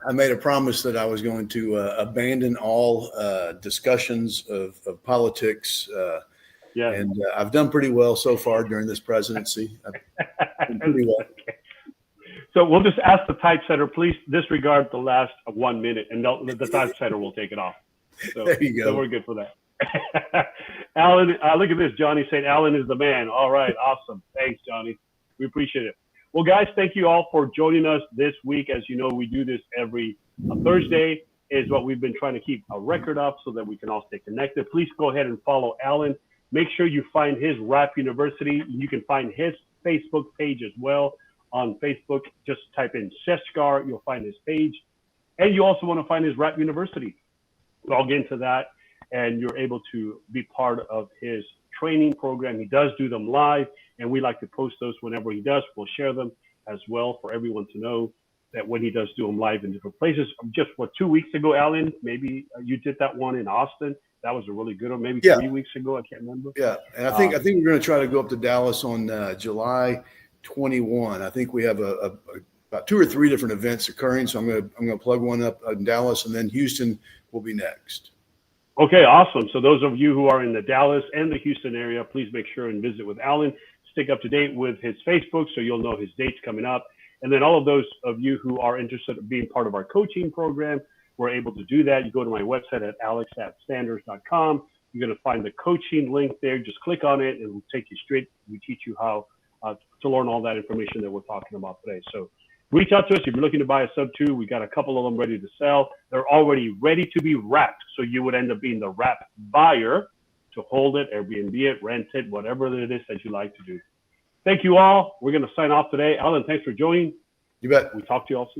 I made a promise that I was going to abandon all discussions of politics. Yeah. And I've done pretty well so far during this presidency. I've done pretty well. Okay. So we'll just ask the typesetter, please disregard the last 1 minute, and the typesetter will take it off. So, There you go. So we're good for that. Alan, look at this. Johnny saying Alan is the man. All right. Awesome. Thanks, Johnny. We appreciate it. Well, guys, thank you all for joining us this week. As you know, we do this every Thursday is what we've been trying to keep a record of so that we can all stay connected. Please go ahead and follow Alan. Make sure you find his Rap University. You can find his Facebook page as well. On Facebook, just type in Sheshkar. You'll find his page. And you also want to find his Rap University. Log into that, and you're able to be part of his training program. He does do them live, and we like to post those whenever he does. We'll share them as well for everyone to know that when he does do them live in different places. Just 2 weeks ago, Alan, maybe you did that one in Austin. That was a really good one. Maybe 3 weeks ago, I can't remember. Yeah, and I think we're going to try to go up to Dallas on July 21. I think we have about 2 or 3 different events occurring. So I'm going to plug one up in Dallas, and then Houston will be next. Okay, awesome. So those of you who are in the Dallas and the Houston area, please make sure and visit with Alan. Stick up to date with his Facebook so you'll know his dates coming up. And then all of those of you who are interested in being part of our coaching program, we're able to do that. You go to my website at alex@standards.com. You're going to find the coaching link there. Just click on it, and it will take you straight. We teach you how to learn all that information that we're talking about today. So reach out to us if you're looking to buy a SubTo. We got a couple of them ready to sell. They're already ready to be wrapped. So you would end up being the wrap buyer to hold it, Airbnb it, rent it, whatever it is that you like to do. Thank you all. We're going to sign off today. Alan, thanks for joining. You bet. We talk to you all soon.